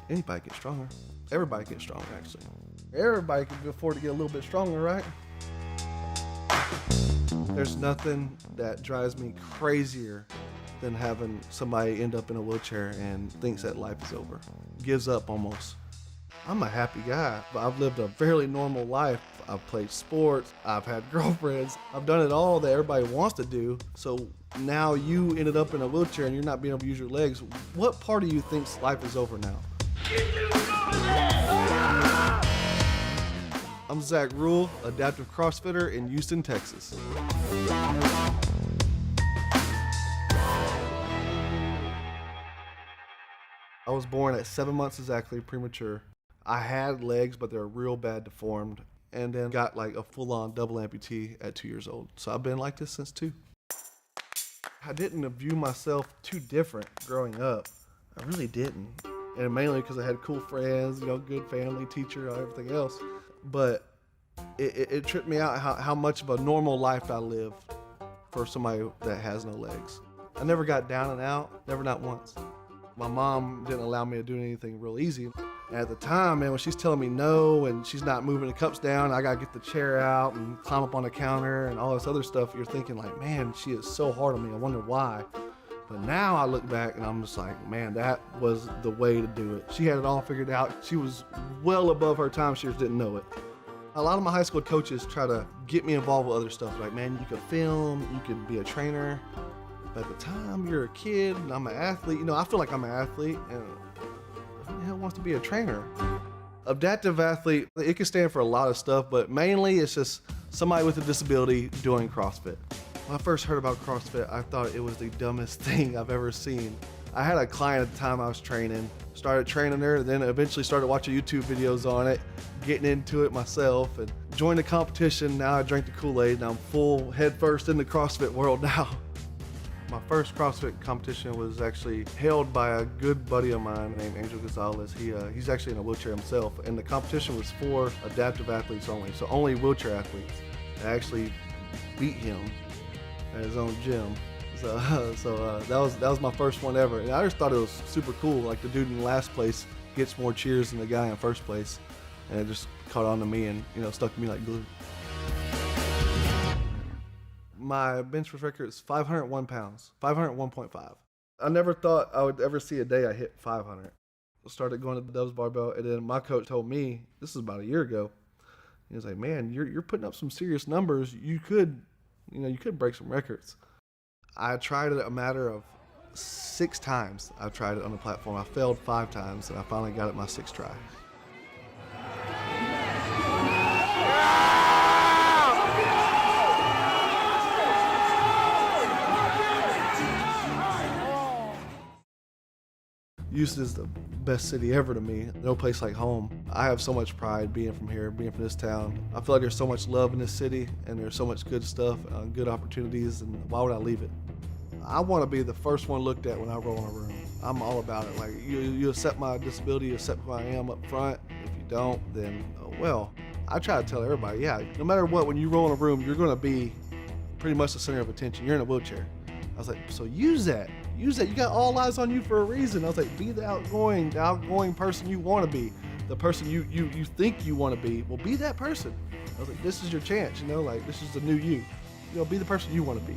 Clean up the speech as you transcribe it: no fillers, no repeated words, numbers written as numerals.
Anybody gets stronger. Everybody gets stronger, actually. Everybody can afford to get a little bit stronger, right? There's nothing that drives me crazier than having somebody end up in a wheelchair and thinks that life is over. Gives up almost. I'm a happy guy, but I've lived a fairly normal life. I've played sports, I've had girlfriends, I've done it all that everybody wants to do. So now you ended up in a wheelchair and you're not being able to use your legs. What part of you thinks life is over now? I'm Zack Ruhl, adaptive CrossFitter in Houston, Texas. I was born at 7 months exactly, premature. I had legs, but they're real bad deformed, and then got like a full-on double amputee at 2 years old. So I've been like this since 2. I didn't view myself too different growing up. I really didn't. And mainly because I had cool friends, good family, teacher, everything else. But it tripped me out how much of a normal life I live for somebody that has no legs. I never got down and out, never, not once. My mom didn't allow me to do anything real easy. And at the time, man, when she's telling me no and she's not moving the cups down, I gotta get the chair out and climb up on the counter and all this other stuff, you're thinking like, man, she is so hard on me, I wonder why. But now I look back and I'm just like, man, that was the way to do it. She had it all figured out. She was well above her time, she just didn't know it. A lot of my high school coaches try to get me involved with other stuff. Like, man, you could film, you could be a trainer. But at the time, you're a kid and I'm an athlete. I feel like I'm an athlete, and who the hell wants to be a trainer? Adaptive athlete, it can stand for a lot of stuff, but mainly it's just somebody with a disability doing CrossFit. When I first heard about CrossFit, I thought it was the dumbest thing I've ever seen. I had a client at the time I was training, started training her, then eventually started watching YouTube videos on it, getting into it myself, and joined the competition. Now I drank the Kool-Aid and I'm full head first in the CrossFit world now. My first CrossFit competition was actually held by a good buddy of mine named Angel Gonzalez. He's actually in a wheelchair himself, and the competition was for adaptive athletes only, so only wheelchair athletes. I actually beat him at his own gym. So that was my first one ever, and I just thought it was super cool. Like, the dude in last place gets more cheers than the guy in first place, and it just caught on to me and stuck to me like glue. My bench press record is 501 pounds, 501.5. I never thought I would ever see a day I hit 500. I started going to the Dubs barbell, and then my coach told me, this is about a year ago, he was like, man, you're putting up some serious numbers. You could break some records. I tried it a matter of 6 times. I tried it on the platform. I failed 5 times, and I finally got it my 6th try. Houston is the best city ever to me. No place like home. I have so much pride being from here, being from this town. I feel like there's so much love in this city, and there's so much good stuff, good opportunities, and why would I leave it? I want to be the first one looked at when I roll in a room. I'm all about it. Like, you accept my disability, you accept who I am up front. If you don't, then, oh well. I try to tell everybody, yeah, no matter what, when you roll in a room, you're going to be pretty much the center of attention. You're in a wheelchair. I was like, so use that. Use that. You got all eyes on you for a reason. I was like, be the outgoing person you want to be. The person you think you want to be. Well, be that person. I was like, this is your chance, like, this is the new you. Be the person you want to be.